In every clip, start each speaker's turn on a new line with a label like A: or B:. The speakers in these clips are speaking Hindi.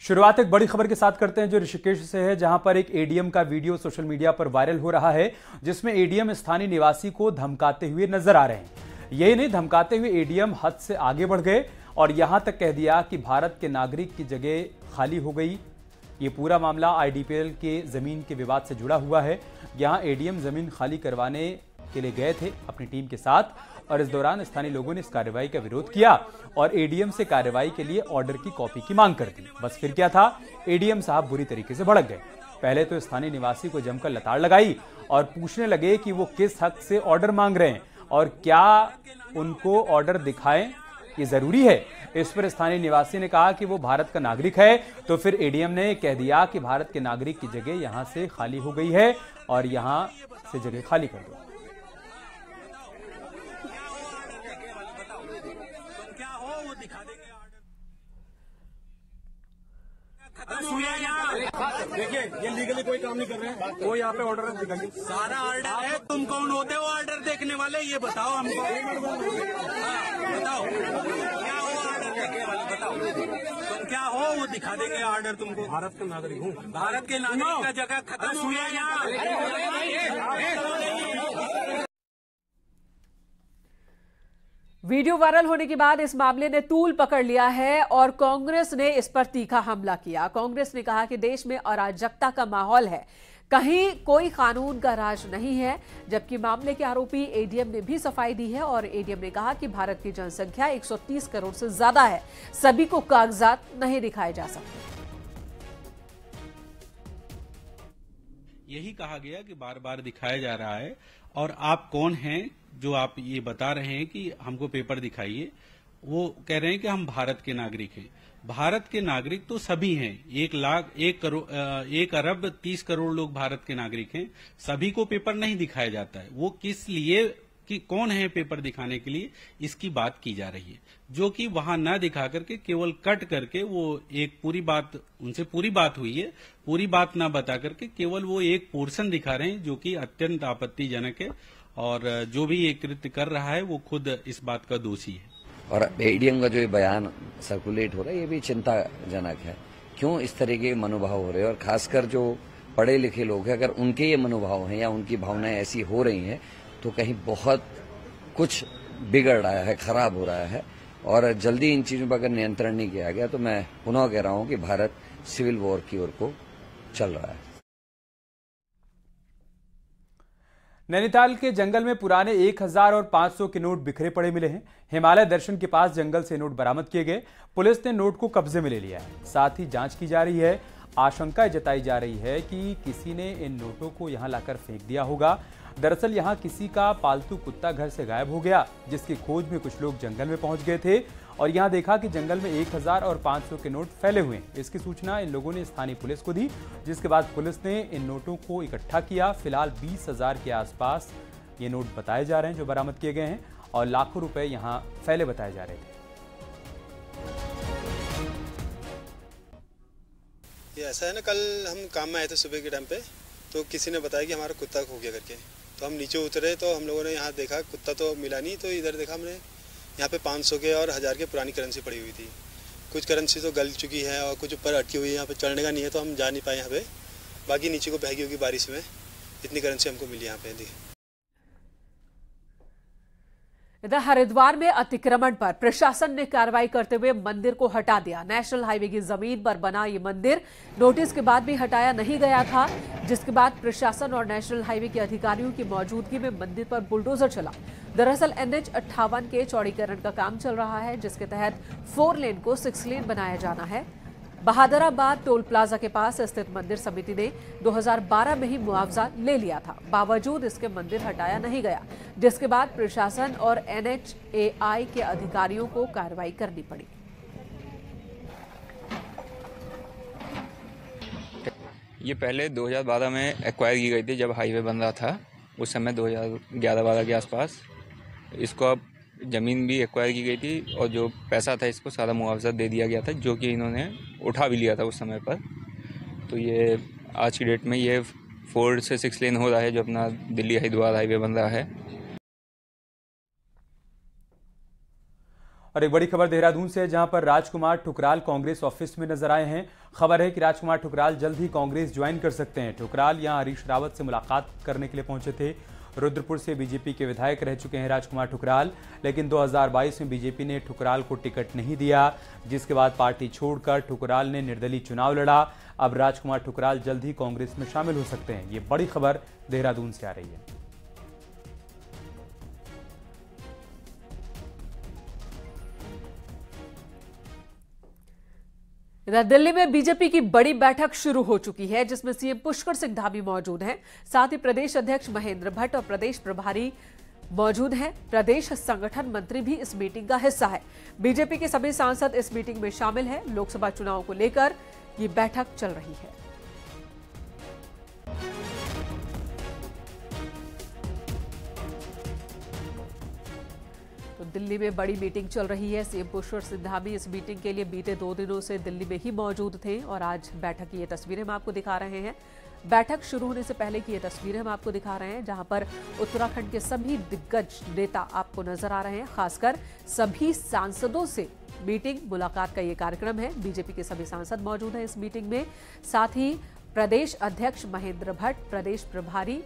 A: शुरुआत एक बड़ी खबर के साथ करते हैं जो ऋषिकेश से है, जहां पर एक एडीएम का वीडियो सोशल मीडिया पर वायरल हो रहा है, जिसमें एडीएम स्थानीय निवासी को धमकाते हुए नजर आ रहे हैं। यही नहीं, धमकाते हुए एडीएम हद से आगे बढ़ गए और यहां तक कह दिया कि भारत के नागरिक की जगह खाली हो गई। ये पूरा मामला आईडीपीएल के जमीन के विवाद से जुड़ा हुआ है। यहां एडीएम जमीन खाली करवाने के लिए गए थे अपनी टीम के साथ और इस दौरान स्थानीय लोगों ने इस कार्रवाई का विरोध किया और एडीएम से कार्रवाई के लिए ऑर्डर की कॉपी की मांग कर दी। बस फिर क्या था, एडीएम साहब बुरी तरीके से भड़क गए। पहले तो स्थानीय निवासी को जमकर लताड़ लगाई और पूछने लगे कि वो किस हक से ऑर्डर मांग रहे हैं और क्या उनको ऑर्डर दिखाएं, ये जरूरी है। इस पर स्थानीय निवासी ने कहा कि वो भारत का नागरिक है, तो फिर एडीएम ने कह दिया कि भारत के नागरिक की जगह यहां से खाली हो गई है और यहां से जगह खाली कर दो।
B: देखिए, ये लीगली कोई काम नहीं कर रहे हैं। वो यहाँ पे ऑर्डर दिखाइए।
C: सारा ऑर्डर है। तुम कौन होते हो ऑर्डर देखने वाले, ये बताओ हमको। बताओ क्या हो ऑर्डर देखने वाले, बताओ तुम क्या हो, वो दिखा देंगे ऑर्डर तुमको।
B: भारत का नागरिक हूँ।
C: भारत के नागरिक का जगह खत्म हुई है यहाँ।
D: वीडियो वायरल होने के बाद इस मामले ने तूल पकड़ लिया है और कांग्रेस ने इस पर तीखा हमला किया। कांग्रेस ने कहा कि देश में अराजकता का माहौल है, कहीं कोई कानून का राज नहीं है, जबकि मामले के आरोपी एडीएम ने भी सफाई दी है और एडीएम ने कहा कि भारत की जनसंख्या 130 करोड़ से ज्यादा है, सभी को कागजात नहीं दिखाए जा सकते।
E: यही कहा गया कि बार बार दिखाया जा रहा है और आप कौन हैं जो आप ये बता रहे हैं कि हमको पेपर दिखाइए। वो कह रहे हैं कि हम भारत के नागरिक हैं। भारत के नागरिक तो सभी हैं, 1 अरब 30 करोड़ लोग भारत के नागरिक हैं। सभी को पेपर नहीं दिखाया जाता है। वो किस लिए कि कौन है पेपर दिखाने के लिए, इसकी बात की जा रही है, जो कि वहां न दिखा करके केवल कट करके वो एक पूरी बात, उनसे पूरी बात हुई है, पूरी बात ना बता करके केवल वो एक पोर्शन दिखा रहे हैं, जो कि अत्यंत आपत्तिजनक है और जो भी ये कृत्य कर रहा है वो खुद इस बात का दोषी है।
F: और एडीएम का जो ये बयान सर्कुलेट हो रहा है ये भी चिंताजनक है। क्यों इस तरह के मनोभाव हो रहे हैं और खासकर जो पढ़े लिखे लोग हैं, अगर उनके ये मनोभाव हैं या उनकी भावनाएं ऐसी हो रही हैं तो कहीं बहुत कुछ बिगड़ रहा है, खराब हो रहा है और जल्दी इन चीजों पर अगर नियंत्रण नहीं किया गया तो मैं पुनः कह रहा हूं कि भारत सिविल वॉर की ओर को चल रहा है।
A: नैनीताल के जंगल में पुराने 1000 और 500 के नोट बिखरे पड़े मिले हैं। हिमालय दर्शन के पास जंगल से नोट बरामद किए गए। पुलिस ने नोट को कब्जे में ले लिया है, साथ ही जांच की जा रही है। आशंका जताई जा रही है कि किसी ने इन नोटों को यहां लाकर फेंक दिया होगा। दरअसल यहां किसी का पालतू कुत्ता घर से गायब हो गया, जिसकी खोज में कुछ लोग जंगल में पहुंच गए थे और यहां देखा कि जंगल में 1000 और 500 के नोट फैले हुए हैं। इसकी सूचना इन लोगों ने स्थानीय पुलिस को दी, जिसके बाद पुलिस ने इन नोटों को इकट्ठा किया। फिलहाल 20,000 के आसपास ये नोट बताए जा रहे हैं जो बरामद किए गए हैं और लाखों रुपए यहां फैले बताए जा रहे थे।
G: ये ऐसा है ना, कल हम काम में आए थे सुबह के टाइम पे, तो किसी ने बताया कि हमारा कुत्ता खो गया करके। तो हम नीचे उतरे तो हम लोगों ने यहाँ देखा कुत्ता तो मिला नहीं, तो इधर देखा हमने यहाँ पे 500 के और 1000 के पुरानी करेंसी पड़ी हुई थी। कुछ करेंसी तो गल चुकी है और कुछ ऊपर अटकी हुई है, यहाँ पे चढ़ने का नहीं है तो हम जा नहीं पाए यहाँ पे। बाकी नीचे को बहगी होगी बारिश में, इतनी करेंसी हमको मिली यहाँ पे।
D: इधर हरिद्वार में अतिक्रमण पर प्रशासन ने कार्रवाई करते हुए मंदिर को हटा दिया। नेशनल हाईवे की जमीन पर बना ये मंदिर नोटिस के बाद भी हटाया नहीं गया था, जिसके बाद प्रशासन और नेशनल हाईवे के अधिकारियों की मौजूदगी में मंदिर पर बुलडोजर चला। दरअसल NH 58 के चौड़ीकरण का काम चल रहा है, जिसके तहत 4 लेन को 6 लेन बनाया जाना है। बहादुराबाद टोल प्लाजा के पास स्थित मंदिर समिति ने 2012 में ही मुआवजा ले लिया था, बावजूद इसके मंदिर हटाया नहीं गया, जिसके बाद प्रशासन और NHAI के अधिकारियों को कार्रवाई करनी पड़ी।
H: ये पहले 2012 में एक्वायर की गई थी, जब हाईवे बन रहा था उस समय 2011-12 के आसपास। इसको अब ज़मीन भी एक्वायर की गई थी और जो पैसा था इसको सारा मुआवजा दे दिया गया था, जो कि इन्होंने उठा भी लिया था उस समय पर। तो ये आज की डेट में ये 4 से 6 लेन हो रहा है, जो अपना दिल्ली हरिद्वार हाईवे बन रहा है।
A: और एक बड़ी खबर देहरादून से है, जहां पर राजकुमार ठुकराल कांग्रेस ऑफिस में नजर आए हैं। खबर है कि राजकुमार ठुकराल जल्द ही कांग्रेस ज्वाइन कर सकते हैं। ठुकराल यहां हरीश रावत से मुलाकात करने के लिए पहुंचे थे। रुद्रपुर से बीजेपी के विधायक रह चुके हैं राजकुमार ठुकराल, लेकिन 2022 में बीजेपी ने ठुकराल को टिकट नहीं दिया, जिसके बाद पार्टी छोड़कर ठुकराल ने निर्दलीय चुनाव लड़ा। अब राजकुमार ठुकराल जल्द ही कांग्रेस में शामिल हो सकते हैं। ये बड़ी खबर देहरादून से आ रही है।
D: इधर दिल्ली में बीजेपी की बड़ी बैठक शुरू हो चुकी है, जिसमें सीएम पुष्कर सिंह धामी मौजूद हैं। साथ ही प्रदेश अध्यक्ष महेंद्र भट्ट और प्रदेश प्रभारी मौजूद हैं। प्रदेश संगठन मंत्री भी इस मीटिंग का हिस्सा है। बीजेपी के सभी सांसद इस मीटिंग में शामिल हैं। लोकसभा चुनाव को लेकर ये बैठक चल रही है। तो दिल्ली में बड़ी मीटिंग चल रही है। सीएम पुष्कर सिंह धामी इस मीटिंग के लिए बीते 2 दिनों से दिल्ली में ही मौजूद थे और आज बैठक की ये तस्वीरें हम आपको दिखा रहे हैं। बैठक शुरू होने से पहले की ये तस्वीरें हम आपको दिखा रहे हैं, जहां पर उत्तराखंड के सभी दिग्गज नेता आपको नजर आ रहे हैं। खासकर सभी सांसदों से मीटिंग मुलाकात का ये कार्यक्रम है। बीजेपी के सभी सांसद मौजूद हैं इस मीटिंग में। साथ ही प्रदेश अध्यक्ष महेंद्र भट्ट, प्रदेश प्रभारी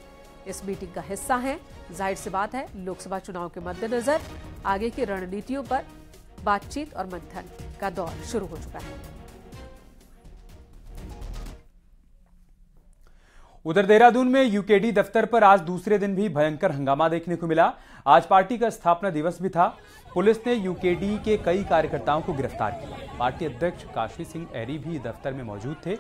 D: इस मीटिंग का हिस्सा हैं। जाहिर सी बात है, लोकसभा चुनाव के मद्देनजर आगे की रणनीतियों पर बातचीत और मंथन का दौर शुरू हो चुका है।
A: उधर देहरादून में यूकेडी दफ्तर पर आज दूसरे दिन भी भयंकर हंगामा देखने को मिला। आज पार्टी का स्थापना दिवस भी था। पुलिस ने यूकेडी के कई कार्यकर्ताओं को गिरफ्तार किया। पार्टी अध्यक्ष काशी सिंह एरी भी दफ्तर में मौजूद थे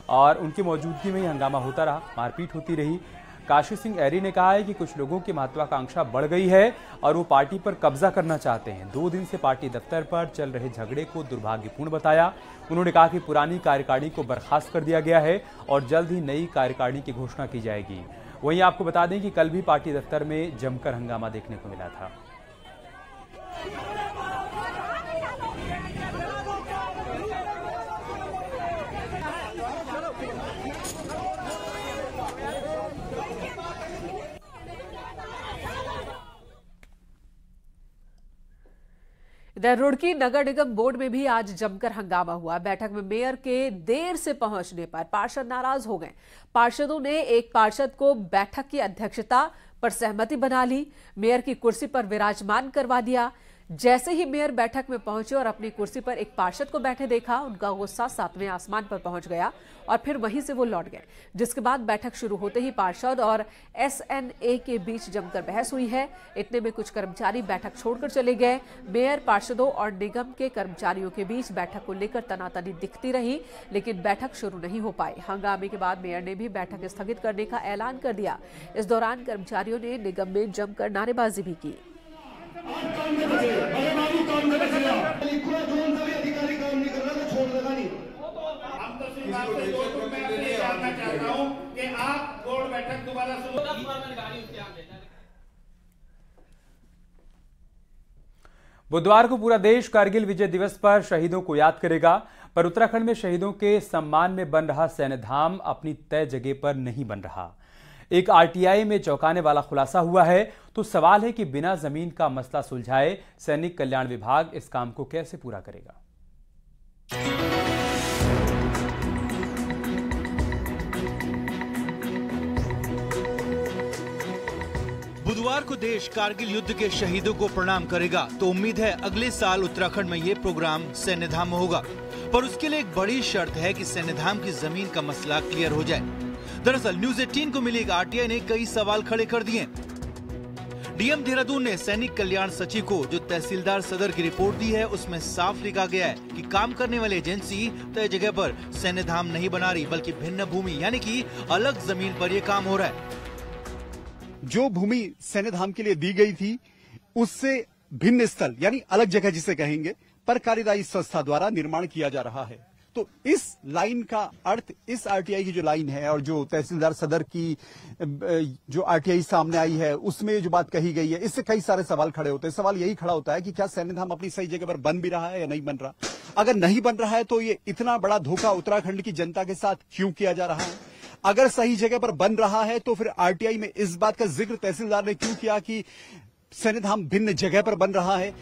A: और उनकी मौजूदगी में ही हंगामा होता रहा, मारपीट होती रही। काशी सिंह एरी ने कहा है कि कुछ लोगों की महत्वाकांक्षा बढ़ गई है और वो पार्टी पर कब्जा करना चाहते हैं। 2 दिन से पार्टी दफ्तर पर चल रहे झगड़े को दुर्भाग्यपूर्ण बताया। उन्होंने कहा कि पुरानी कार्यकारिणी को बर्खास्त कर दिया गया है और जल्द ही नई कार्यकारिणी की घोषणा की जाएगी। वहीं आपको बता दें कि कल भी पार्टी दफ्तर में जमकर हंगामा देखने को मिला था।
D: इधर रुड़की नगर निगम बोर्ड में भी आज जमकर हंगामा हुआ। बैठक में मेयर के देर से पहुंचने पर पार्षद नाराज हो गए। पार्षदों ने एक पार्षद को बैठक की अध्यक्षता पर सहमति बना ली, मेयर की कुर्सी पर विराजमान करवा दिया। जैसे ही मेयर बैठक में पहुंचे और अपनी कुर्सी पर एक पार्षद को बैठे देखा, उनका गुस्सा 7वें आसमान पर पहुंच गया और फिर वहीं से वो लौट गए। जिसके बाद बैठक शुरू होते ही पार्षद और एसएनए के बीच जमकर बहस हुई है। इतने में कुछ कर्मचारी बैठक छोड़कर चले गए। मेयर, पार्षदों और निगम के कर्मचारियों के बीच बैठक को लेकर तनातनी दिखती रही, लेकिन बैठक शुरू नहीं हो पाई। हंगामे के बाद मेयर ने भी बैठक स्थगित करने का ऐलान कर दिया। इस दौरान कर्मचारियों ने निगम में जमकर नारेबाजी भी की।
A: बुधवार को पूरा देश कारगिल विजय दिवस पर शहीदों को याद करेगा, पर उत्तराखंड में शहीदों के सम्मान में बन रहा सैन्य धाम अपनी तय जगह पर नहीं बन रहा। एक आरटीआई में चौंकाने वाला खुलासा हुआ है। तो सवाल है कि बिना जमीन का मसला सुलझाए सैनिक कल्याण विभाग इस काम को कैसे पूरा करेगा।
I: बुधवार को देश कारगिल युद्ध के शहीदों को प्रणाम करेगा, तो उम्मीद है अगले साल उत्तराखंड में ये प्रोग्राम सैन्य धाम में होगा। पर उसके लिए एक बड़ी शर्त है कि सैन्य धाम की जमीन का मसला क्लियर हो जाए। दरअसल न्यूज 18 को मिली एक आरटीआई ने कई सवाल खड़े कर दिए। डीएम देहरादून ने सैनिक कल्याण सचिव को जो तहसीलदार सदर की रिपोर्ट दी है, उसमें साफ लिखा गया है कि काम करने वाली एजेंसी तय जगह पर सैन्य धाम नहीं बना रही, बल्कि भिन्न भूमि यानी कि अलग जमीन पर यह काम हो रहा है।
J: जो भूमि सैन्य धाम के लिए दी गई थी, उससे भिन्न स्थल यानी अलग जगह जिसे कहेंगे, पर कार्यदायी संस्था द्वारा निर्माण किया जा रहा है। तो इस लाइन का अर्थ, इस आरटीआई की जो लाइन है और जो तहसीलदार सदर की जो आरटीआई सामने आई है, उसमें जो बात कही गई है, इससे कई सारे सवाल खड़े होते हैं। सवाल यही खड़ा होता है कि क्या सैन्य धाम अपनी सही जगह पर बन भी रहा है या नहीं बन रहा। अगर नहीं बन रहा है तो ये इतना बड़ा धोखा उत्तराखंड की जनता के साथ क्यों किया जा रहा है। अगर सही जगह पर बन रहा है तो फिर आरटीआई में इस बात का जिक्र तहसीलदार ने क्यों किया कि सैन्य धाम भिन्न जगह पर बन रहा है।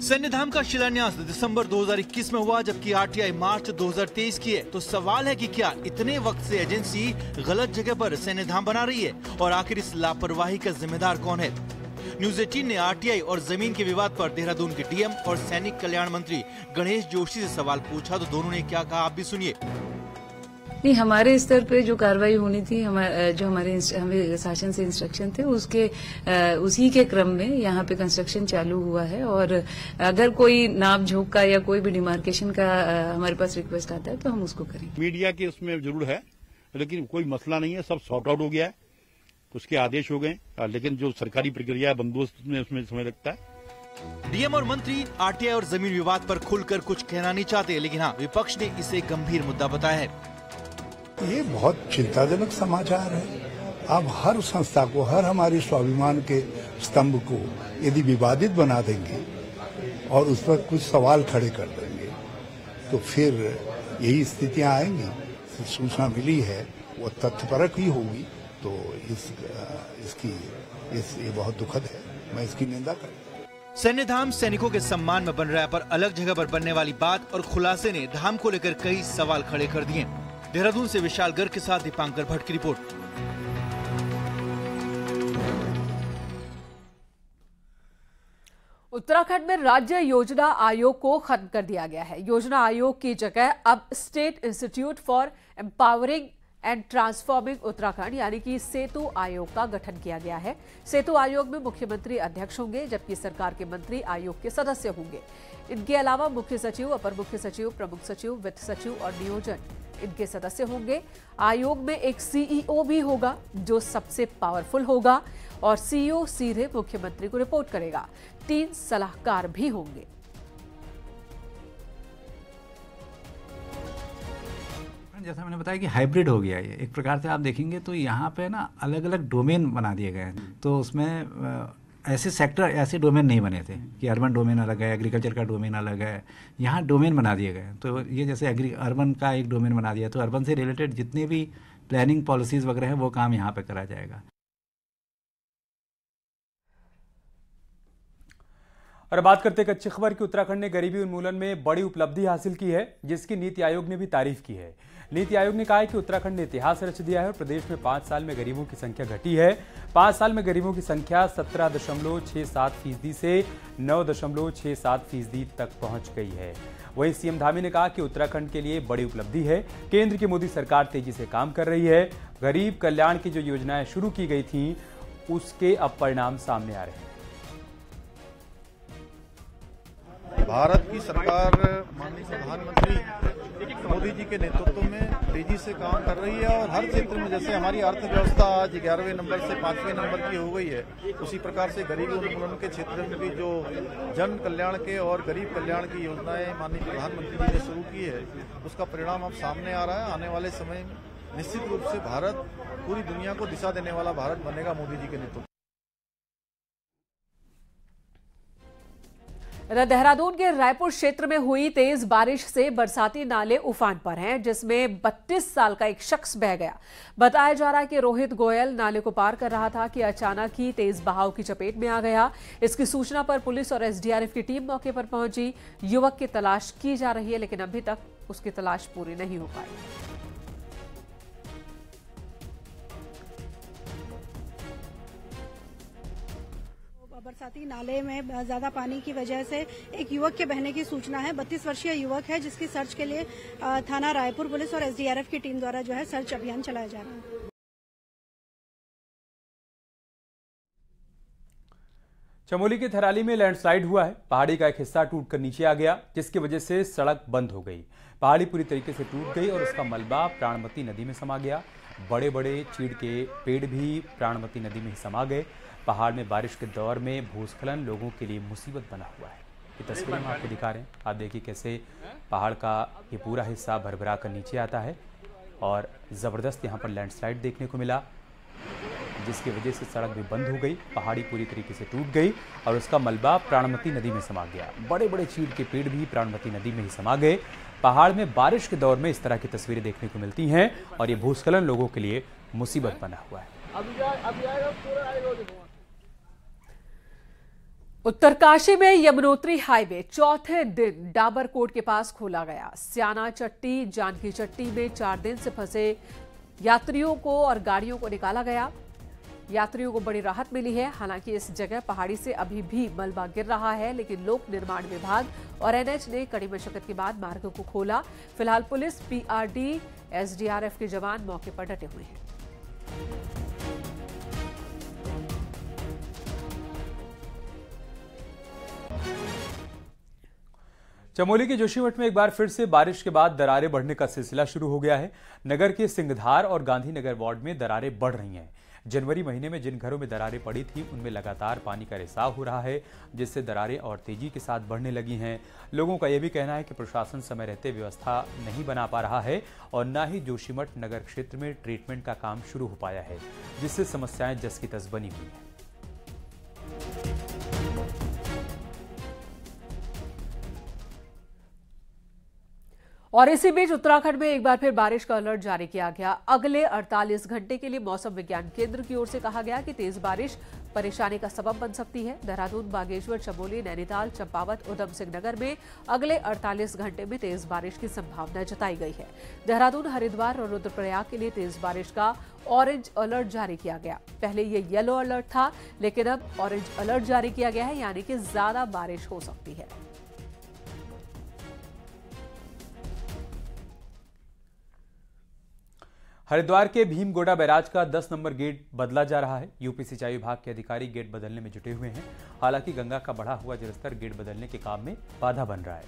I: सैन्यधाम का शिलान्यास दिसंबर 2021 में हुआ, जबकि आरटीआई मार्च 2023 की है। तो सवाल है कि क्या इतने वक्त से एजेंसी गलत जगह पर सैन्यधाम बना रही है और आखिर इस लापरवाही का जिम्मेदार कौन है? न्यूज 18 ने आरटीआई और जमीन के विवाद पर देहरादून के डीएम और सैनिक कल्याण मंत्री गणेश जोशी से सवाल पूछा, तो दोनों ने क्या कहा आप भी सुनिए।
K: नहीं, हमारे स्तर पे जो कार्रवाई होनी थी, जो हमें शासन से इंस्ट्रक्शन थे, उसी के क्रम में यहाँ पे कंस्ट्रक्शन चालू हुआ है। और अगर कोई नाप झोंक का या कोई भी डिमार्केशन का हमारे पास रिक्वेस्ट आता है तो हम उसको करेंगे।
L: मीडिया के उसमें जरूर है, लेकिन कोई मसला नहीं है, सब सॉर्ट आउट हो गया है, उसके आदेश हो गए, लेकिन जो सरकारी प्रक्रिया है बंदोबस्त में उसमें समय लगता है।
I: डीएम और मंत्री आरटीआई और जमीन विवाद पर खुलकर कुछ कहना नहीं चाहते, लेकिन हाँ, विपक्ष ने इसे गंभीर मुद्दा बताया है।
M: ये बहुत चिंताजनक समाचार है। अब हर संस्था को, हर हमारे स्वाभिमान के स्तंभ को यदि विवादित बना देंगे और उस पर कुछ सवाल खड़े कर देंगे तो फिर यही स्थितियां आएंगी। सूचना मिली है वो तथ्यपरक ही होगी, तो ये बहुत दुखद है, मैं इसकी निंदा करूँ।
I: सैन्यधाम सैनिकों के सम्मान में बन रहा है, पर अलग जगह पर बनने वाली बात और खुलासे ने धाम को लेकर कई सवाल खड़े कर दिए। देहरादून से विशाल गर्ग के साथ दीपांकर भट्ट की रिपोर्ट।
D: उत्तराखंड में राज्य योजना आयोग को खत्म कर दिया गया है। योजना आयोग की जगह अब state institute for empowering and transforming Uttarakhand यानी कि सेतु आयोग का गठन किया गया है। सेतु आयोग में मुख्यमंत्री अध्यक्ष होंगे, जबकि सरकार के मंत्री आयोग के सदस्य होंगे। इनके अलावा मुख्य सचिव, अपर मुख्य सचिव, प्रमुख सचिव, वित्त सचिव और नियोजन इनके सदस्य होंगे। आयोग में एक सीईओ भी होगा जो सबसे पावरफुल होगा और सीईओ सीधे मुख्यमंत्री को रिपोर्ट करेगा। 3 सलाहकार भी होंगे।
N: जैसा मैंने बताया कि हाइब्रिड हो गया ये एक प्रकार से। आप देखेंगे तो यहाँ पे ना अलग अलग डोमेन बना दिए गए हैं, तो उसमें ऐसे सेक्टर, ऐसे डोमेन नहीं बने थे कि अर्बन डोमेन अलग है, एग्रीकल्चर का डोमेन अलग है। यहाँ डोमेन बना दिए गए, तो ये जैसे अर्बन का एक डोमेन बना दिया, तो अर्बन से रिलेटेड जितने भी प्लानिंग पॉलिसीज वगैरह हैं वो काम यहाँ पे करा जाएगा।
A: और बात करते हैं अच्छी खबर की। उत्तराखंड ने गरीबी उन्मूलन में बड़ी उपलब्धि हासिल की है, जिसकी नीति आयोग ने भी तारीफ की है। नीति आयोग ने कहा है कि उत्तराखंड ने इतिहास रच दिया है और प्रदेश में 5 साल में गरीबों की संख्या घटी है। 5 साल में गरीबों की संख्या 17.67% से 9.67% तक पहुंच गई है। वहीं सीएम धामी ने कहा कि उत्तराखंड के लिए बड़ी उपलब्धि है। केंद्र की मोदी सरकार तेजी से काम कर रही है। गरीब कल्याण की जो योजनाएं शुरू की गई थी उसके अब परिणाम सामने आ रहे हैं।
O: भारत की सरकार माननीय प्रधानमंत्री मोदी जी के नेतृत्व में तेजी से काम कर रही है और हर क्षेत्र में, जैसे हमारी अर्थव्यवस्था आज 11वें नंबर से 5वें नंबर की हो गई है, उसी प्रकार से गरीबी उन्मूलन के क्षेत्र में भी जो जन कल्याण के और गरीब कल्याण की योजनाएं माननीय प्रधानमंत्री जी ने शुरू की है, उसका परिणाम अब सामने आ रहा है। आने वाले समय में निश्चित रूप से भारत पूरी दुनिया को दिशा देने वाला भारत बनेगा मोदी जी के नेतृत्व।
D: देहरादून के रायपुर क्षेत्र में हुई तेज बारिश से बरसाती नाले उफान पर हैं, जिसमें 32 साल का एक शख्स बह गया। बताया जा रहा है कि रोहित गोयल नाले को पार कर रहा था कि अचानक ही तेज बहाव की चपेट में आ गया। इसकी सूचना पर पुलिस और एसडीआरएफ की टीम मौके पर पहुंची। युवक की तलाश की जा रही है, लेकिन अभी तक उसकी तलाश पूरी नहीं हो पाई।
P: बरसाती नाले में ज्यादा पानी की वजह से एक युवक के बहने की सूचना है। 32 वर्षीय युवक है, जिसकी सर्च के लिए थाना रायपुर पुलिस और एसडीआरएफ की टीम द्वारा जो है सर्च अभियान चलाया जा रहा है।
A: चमोली के थराली में लैंडस्लाइड हुआ है। पहाड़ी का एक हिस्सा टूटकर नीचे आ गया, जिसकी वजह से सड़क बंद हो गई। पहाड़ी पूरी तरीके से टूट गई और उसका मलबा प्राणमती नदी में समा गया। बड़े बड़े चीड़ के पेड़ भी प्राणमती नदी में ही समा गए। पहाड़ में बारिश के दौर में भूस्खलन लोगों के लिए मुसीबत बना हुआ है। ये तस्वीरें हम आपको दिखा रहे हैं। आप देखिए कैसे पहाड़ का ये पूरा हिस्सा भरभरा कर नीचे आता है और ज़बरदस्त यहाँ पर लैंडस्लाइड देखने को मिला, जिसकी वजह से सड़क भी बंद हो गई। पहाड़ी पूरी तरीके से टूट गई और उसका मलबा प्राणमती नदी में समा गया। बड़े बड़े चीड़ के पेड़ भी प्राणमती नदी में ही समा गए। पहाड़ में बारिश के दौर में इस तरह की तस्वीरें देखने को मिलती हैं और ये भूस्खलन लोगों के लिए मुसीबत बना हुआ है।
D: उत्तरकाशी में यमुनोत्री हाईवे चौथे दिन डाबरकोट के पास खोला गया। स्याना चट्टी, जानकी चट्टी में 4 दिन से फंसे यात्रियों को और गाड़ियों को निकाला गया। यात्रियों को बड़ी राहत मिली है। हालांकि इस जगह पहाड़ी से अभी भी मलबा गिर रहा है, लेकिन लोक निर्माण विभाग और एनएच ने कड़ी मशक्कत के बाद मार्ग को खोला। फिलहाल पुलिस, पीआरडी, एसडीआरएफ के जवान मौके पर डटे हुए हैं।
A: चमोली के जोशीमठ में एक बार फिर से बारिश के बाद दरारें बढ़ने का सिलसिला शुरू हो गया है। नगर के सिंगधार और गांधीनगर वार्ड में दरारें बढ़ रही हैं। जनवरी महीने में जिन घरों में दरारें पड़ी थी उनमें लगातार पानी का रिसाव हो रहा है, जिससे दरारें और तेजी के साथ बढ़ने लगी हैं। लोगों का यह भी कहना है कि प्रशासन समय रहते व्यवस्था नहीं बना पा रहा है और न ही जोशीमठ नगर क्षेत्र में ट्रीटमेंट का काम शुरू हो पाया है, जिससे समस्याएं जस की तस बनी हुई हैं।
D: और इसी बीच उत्तराखंड में एक बार फिर बारिश का अलर्ट जारी किया गया। अगले 48 घंटे के लिए मौसम विज्ञान केंद्र की ओर से कहा गया कि तेज बारिश परेशानी का सबब बन सकती है। देहरादून, बागेश्वर, चमोली, नैनीताल, चंपावत, उधम सिंह नगर में अगले 48 घंटे में तेज बारिश की संभावना जताई गई है। देहरादून, हरिद्वार और रुद्रप्रयाग के लिए तेज बारिश का ऑरेंज अलर्ट जारी किया गया। पहले ये येलो अलर्ट था, लेकिन अब ऑरेंज अलर्ट जारी किया गया है, यानी कि ज्यादा बारिश हो सकती है।
A: हरिद्वार के भीमगोड़ा बैराज का 10 नंबर गेट बदला जा रहा है। यूपी सिंचाई विभाग के अधिकारी गेट बदलने में जुटे हुए हैं। हालांकि गंगा का बढ़ा हुआ जलस्तर गेट बदलने के काम में बाधा बन रहा है।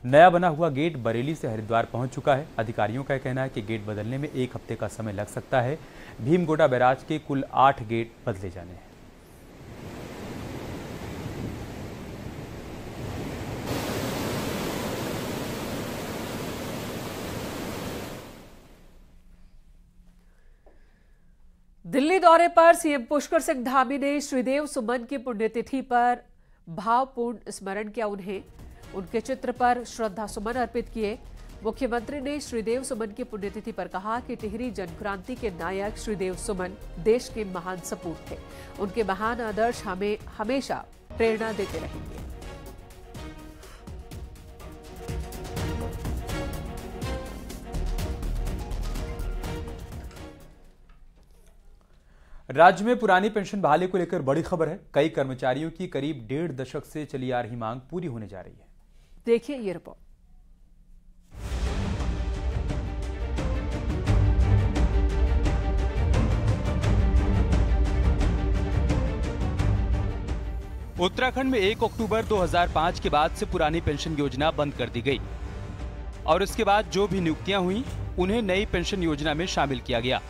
A: नया बना हुआ गेट बरेली से हरिद्वार पहुंच चुका है। अधिकारियों का कहना है कि गेट बदलने में 1 हफ्ते का समय लग सकता है। भीमगोड़ा बैराज के कुल 8 गेट बदले जाने हैं।
D: दिल्ली दौरे पर सीएम पुष्कर सिंह धामी ने श्रीदेव सुमन की पुण्यतिथि पर भावपूर्ण स्मरण किया। उनके चित्र पर श्रद्धा सुमन अर्पित किए। मुख्यमंत्री ने श्रीदेव सुमन की पुण्यतिथि पर कहा कि टिहरी जनक्रांति के नायक श्रीदेव सुमन देश के महान सपूत थे। उनके महान आदर्श हमें हमेशा प्रेरणा देते रहेंगे।
A: राज्य में पुरानी पेंशन बहाली को लेकर बड़ी खबर है। कई कर्मचारियों की करीब 1.5 दशक से चली आ रही मांग पूरी होने जा रही है।
D: देखिए ये रिपोर्ट।
A: उत्तराखंड में 1 अक्टूबर 2005 के बाद से पुरानी पेंशन योजना बंद कर दी गई और इसके बाद जो भी नियुक्तियां हुई उन्हें नई पेंशन योजना में शामिल किया गया।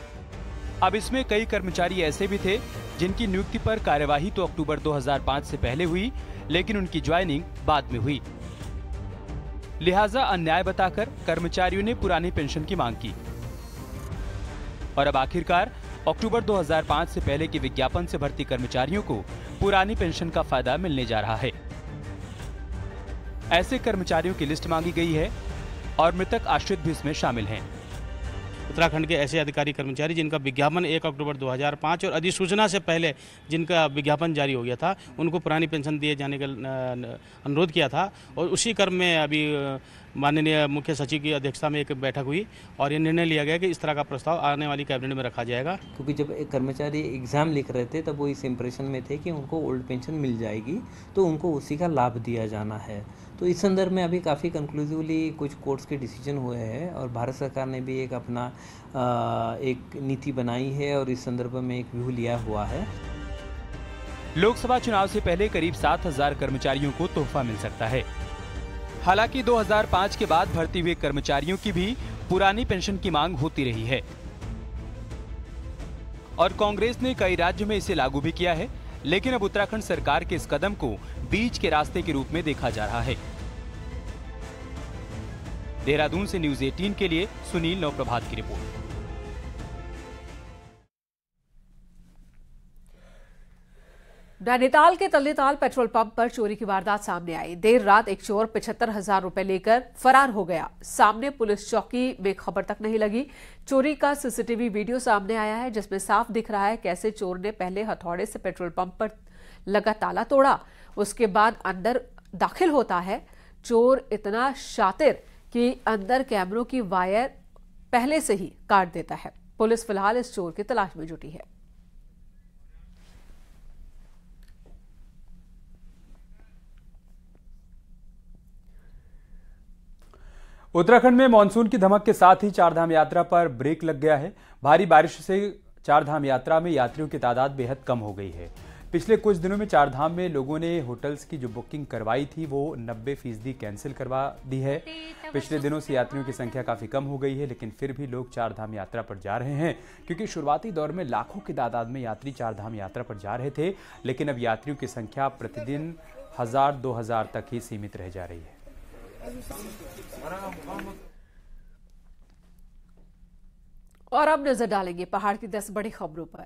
A: अब इसमें कई कर्मचारी ऐसे भी थे जिनकी नियुक्ति पर कार्यवाही तो अक्टूबर 2005 से पहले हुई, लेकिन उनकी ज्वाइनिंग बाद में हुई। लिहाजा अन्याय बताकर कर्मचारियों ने पुरानी पेंशन की मांग की और अब आखिरकार अक्टूबर 2005 से पहले के विज्ञापन से भर्ती कर्मचारियों को पुरानी पेंशन का फायदा मिलने जा रहा है। ऐसे कर्मचारियों की लिस्ट मांगी गई है और मृतक आश्रित भी इसमें शामिल हैं।
Q: उत्तराखंड के ऐसे अधिकारी कर्मचारी जिनका विज्ञापन 1 अक्टूबर 2005 और अधिसूचना से पहले जिनका विज्ञापन जारी हो गया था, उनको पुरानी पेंशन दिए जाने का अनुरोध किया था। और उसी क्रम में अभी माननीय मुख्य सचिव की अध्यक्षता में एक बैठक हुई और ये निर्णय लिया गया कि इस तरह का प्रस्ताव आने वाली कैबिनेट में रखा जाएगा।
R: क्योंकि जब एक कर्मचारी एग्ज़ाम लिख रहे थे तब वो इस इम्प्रेशन में थे कि उनको ओल्ड पेंशन मिल जाएगी, तो उनको उसी का लाभ दिया जाना है। तो इस संदर्भ में अभी काफ़ी कंक्लूसिवली कुछ कोर्ट्स के डिसीजन हुए हैं और भारत सरकार ने भी एक अपना एक नीति बनाई है और इस संदर्भ में एक व्यू लिया हुआ है।
A: लोकसभा चुनाव से पहले करीब 7,000 कर्मचारियों को तोहफा मिल सकता है। हालांकि 2005 के बाद भर्ती हुए कर्मचारियों की भी पुरानी पेंशन की मांग होती रही है और कांग्रेस ने कई राज्यों में इसे लागू भी किया है, लेकिन अब उत्तराखंड सरकार के इस कदम को बीच के रास्ते के रूप में देखा जा रहा है। देहरादून से न्यूज़ 18 के लिए सुनील नवप्रभात की रिपोर्ट।
D: नैनीताल के तल्लीताल पेट्रोल पंप पर चोरी की वारदात सामने आई। देर रात एक चोर 75,000 रुपए लेकर फरार हो गया। सामने पुलिस चौकी में खबर तक नहीं लगी। चोरी का सीसीटीवी वीडियो सामने आया है जिसमें साफ दिख रहा है कैसे चोर ने पहले हथौड़े से पेट्रोल पंप पर लगा ताला तोड़ा, उसके बाद अंदर दाखिल होता है। चोर इतना शातिर कि अंदर कैमरों की वायर पहले से ही काट देता है। पुलिस फिलहाल इस चोर की तलाश में जुटी है।
A: उत्तराखंड में मानसून की धमक के साथ ही चारधाम यात्रा पर ब्रेक लग गया है। भारी बारिश से चारधाम यात्रा में यात्रियों की तादाद बेहद कम हो गई है। पिछले कुछ दिनों में चारधाम में लोगों ने होटल्स की जो बुकिंग करवाई थी वो 90% कैंसिल करवा दी है। पिछले दिनों से यात्रियों की संख्या काफी कम हो गई है, लेकिन फिर भी लोग चारधाम यात्रा पर जा रहे हैं, क्योंकि शुरुआती दौर में लाखों की तादाद में यात्री चारधाम यात्रा पर जा रहे थे, लेकिन अब यात्रियों की संख्या प्रतिदिन 1000-2000 तक ही सीमित रह जा रही है।
D: और अब नजर डालेंगे पहाड़ की 10 बड़ी खबरों पर।